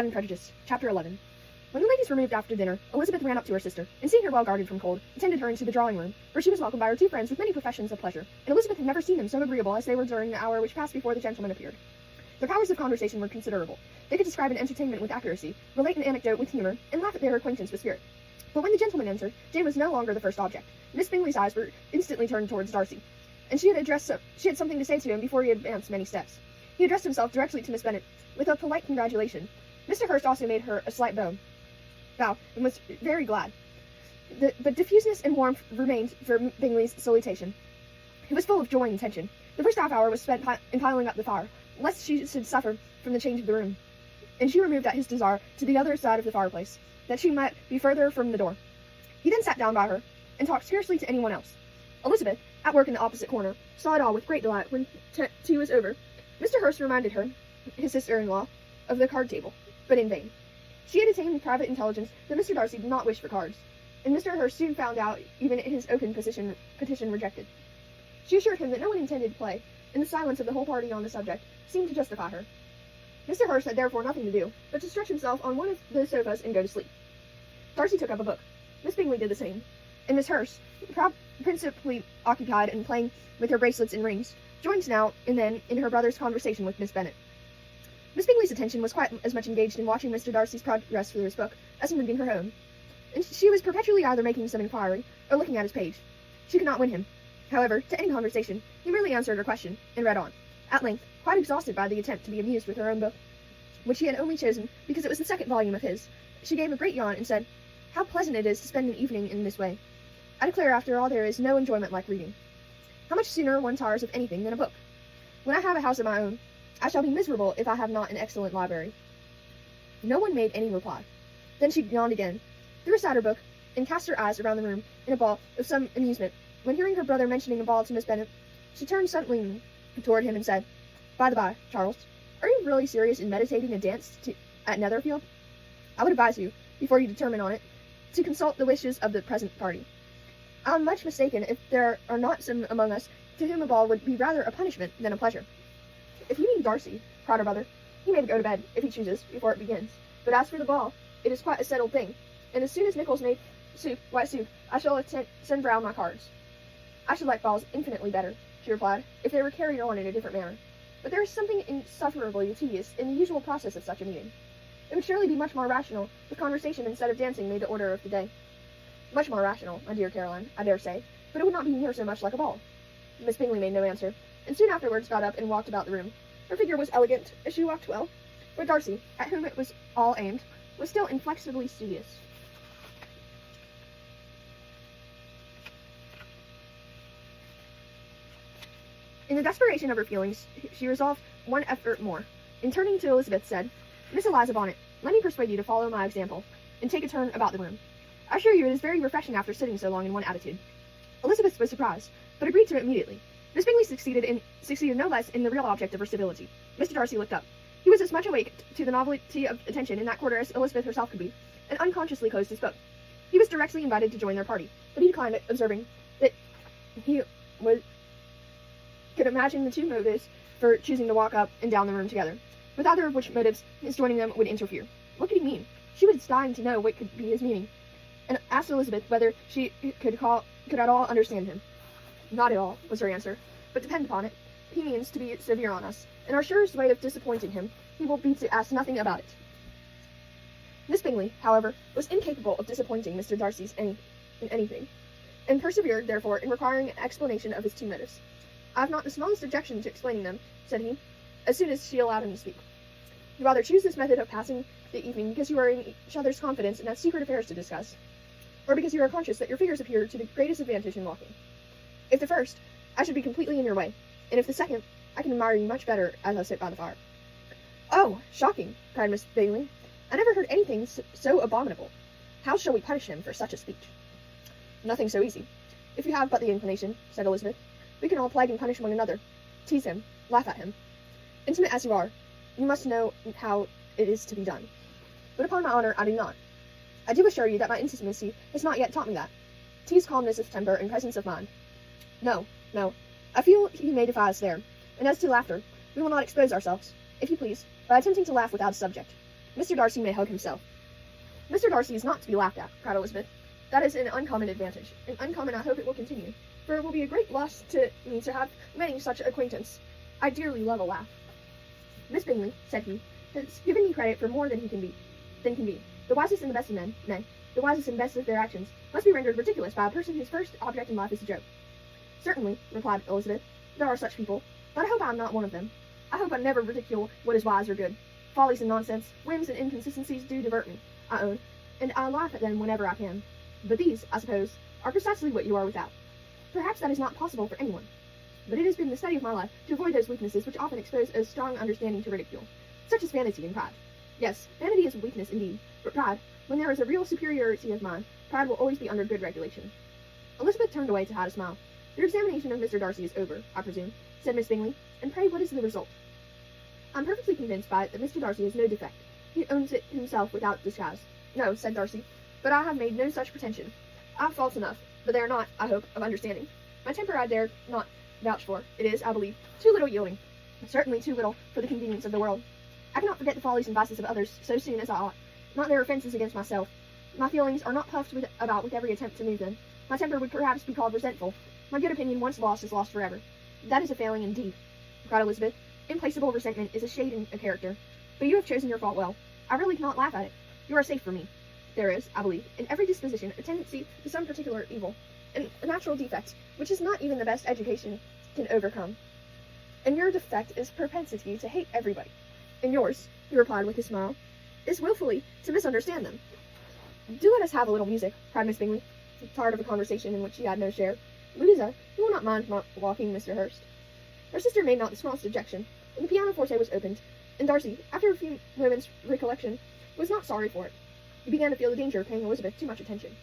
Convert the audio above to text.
Pride and Prejudice, Chapter 11. When the ladies removed after dinner, Elizabeth ran up to her sister, and seeing her well guarded from cold, attended her into the drawing-room, where she was welcomed by her two friends with many professions of pleasure, and Elizabeth had never seen them so agreeable as they were during the hour which passed before the gentlemen appeared. Their powers of conversation were considerable. They could describe an entertainment with accuracy, relate an anecdote with humor, and laugh at their acquaintance with spirit. But when the gentlemen entered, Jane was no longer the first object. Miss Bingley's eyes were instantly turned towards Darcy, and she had something to say to him before he advanced many steps. He addressed himself directly to Miss Bennet, with a polite congratulation. Mr. Hurst also made her a slight bow, and was very glad. The diffuseness and warmth remained for Bingley's salutation. He was full of joy and tension. The first half hour was spent in piling up the fire, lest she should suffer from the change of the room, and she removed at his desire to the other side of the fireplace, that she might be further from the door. He then sat down by her, and talked scarcely to anyone else. Elizabeth, at work in the opposite corner, saw it all with great delight. When tea was over, Mr. Hurst reminded her, his sister-in-law, of the card table, but in vain. She had attained private intelligence that Mr. Darcy did not wish for cards, and Mr. Hurst soon found out even his open petition rejected. She assured him that no one intended play, and the silence of the whole party on the subject seemed to justify her. Mr. Hurst had therefore nothing to do but to stretch himself on one of the sofas and go to sleep. Darcy took up a book. Miss Bingley did the same, and Miss Hurst, principally occupied in playing with her bracelets and rings, joined now and then in her brother's conversation with Miss Bennet. Miss Bingley's attention was quite as much engaged in watching Mr. Darcy's progress through his book as in reading her own, and she was perpetually either making some inquiry or looking at his page. She could not win him, however, to any conversation. He merely answered her question and read on. At length, quite exhausted by the attempt to be amused with her own book, which she had only chosen because it was the second volume of his, she gave a great yawn and said, "How pleasant it is to spend an evening in this way. I declare after all there is no enjoyment like reading. How much sooner one tires of anything than a book. When I have a house of my own, I shall be miserable if I have not an excellent library." No one made any reply. Then she yawned again, threw aside her book, and cast her eyes around the room in a ball of some amusement. When hearing her brother mentioning a ball to Miss Bennet, she turned suddenly toward him and said, "By the by, Charles, are you really serious in meditating a dance at Netherfield? I would advise you, before you determine on it, to consult the wishes of the present party. I am much mistaken if there are not some among us to whom a ball would be rather a punishment than a pleasure." "If you mean Darcy," cried her brother, "he may go to bed, if he chooses, before it begins. But as for the ball, it is quite a settled thing, and as soon as Nicholas made white soup, I shall send round my cards." "I should like balls infinitely better," she replied, "if they were carried on in a different manner. But there is something insufferably tedious in the usual process of such a meeting. It would surely be much more rational if conversation instead of dancing made the order of the day." "Much more rational, my dear Caroline, I dare say, but it would not be near so much like a ball." Miss Bingley made no answer, and soon afterwards got up and walked about the room. Her figure was elegant, as she walked well, but Darcy, at whom it was all aimed, was still inflexibly studious. In the desperation of her feelings, she resolved one effort more, and turning to Elizabeth said, "Miss Eliza Bonnet, let me persuade you to follow my example, and take a turn about the room. I assure you it is very refreshing after sitting so long in one attitude." Elizabeth was surprised, but agreed to it immediately. Miss Bingley succeeded no less in the real object of her civility. Mr. Darcy looked up. He was as much awake to the novelty of attention in that quarter as Elizabeth herself could be, and unconsciously closed his book. He was directly invited to join their party, but he declined it, observing that he could imagine the two motives for choosing to walk up and down the room together, with either of which motives his joining them would interfere. What could he mean? She was dying to know what could be his meaning, and asked Elizabeth whether she could at all understand him. "Not at all," was her answer, "but depend upon it, he means to be severe on us, and our surest way of disappointing him he will be to ask nothing about it." Miss Bingley, however, was incapable of disappointing Mr. Darcy in anything, and persevered, therefore, in requiring an explanation of his two motives. "I have not the smallest objection to explaining them," said he, as soon as she allowed him to speak. "You rather choose this method of passing the evening because you are in each other's confidence and have secret affairs to discuss, or because you are conscious that your figures appear to the greatest advantage in walking. If the first, I should be completely in your way, and if the second, I can admire you much better as I sit by the fire." "Oh, shocking!" cried Miss Bingley. "I never heard anything so abominable. How shall we punish him for such a speech?" "Nothing so easy. If you have but the inclination," said Elizabeth, "we can all plague and punish one another, tease him, laugh at him. Intimate as you are, you must know how it is to be done. But upon my honor, I do not. I do assure you that my intimacy has not yet taught me that. Tease calmness of temper and presence of mind. No, I feel he may defy us there. And as to laughter, we will not expose ourselves, if you please, by attempting to laugh without a subject. Mr. Darcy may hug himself. Mr. Darcy is not to be laughed at, cried Elizabeth. That is an uncommon advantage, and uncommon I hope it will continue, for it will be a great loss to me to have many such acquaintance. I dearly love a laugh. Miss Bingley, said he, has given me credit for more than can be. The wisest and the best of men, nay, the wisest and best of their actions, must be rendered ridiculous by a person whose first object in life is a joke. Certainly, replied Elizabeth, there are such people, but I hope I am not one of them. I hope I never ridicule what is wise or good. Follies and nonsense, whims and inconsistencies do divert me, I own, and I laugh at them whenever I can. But these, I suppose, are precisely what you are without. Perhaps that is not possible for anyone, but it has been the study of my life to avoid those weaknesses which often expose a strong understanding to ridicule, such as vanity and pride. Yes, vanity is a weakness indeed, but pride, when there is a real superiority of mind, pride will always be under good regulation. Elizabeth turned away to hide a smile. Your examination of Mr. Darcy is over, I presume, said Miss Bingley, and pray what is the result? I'm perfectly convinced by it that Mr. Darcy has no defect. He owns it himself without disguise. No, said Darcy, but I have made no such pretension. I have faults enough, but they are not, I hope, of understanding. My temper I dare not vouch for. It is, I believe, too little yielding, certainly too little for the convenience of the world. I cannot forget the follies and vices of others so soon as I ought, not their offences against myself. My feelings are not puffed about with every attempt to move them. My temper would perhaps be called resentful. My good opinion once lost is lost forever. That is a failing indeed, cried Elizabeth. Implacable resentment is a shade in a character, but you have chosen your fault well. I really cannot laugh at it. You are safe for me. There is, I believe, in every disposition a tendency to some particular evil, and a natural defect, which is not even the best education can overcome. And your defect is propensity to hate everybody. And yours, he replied with a smile, is willfully to misunderstand them. Do let us have a little music, cried Miss Bingley, tired of a conversation in which she had no share. Louisa, you will not mind walking Mr. Hurst. Her sister made not the smallest objection, and the pianoforte was opened, and Darcy, after a few moments' recollection, was not sorry for it. He began to feel the danger of paying Elizabeth too much attention.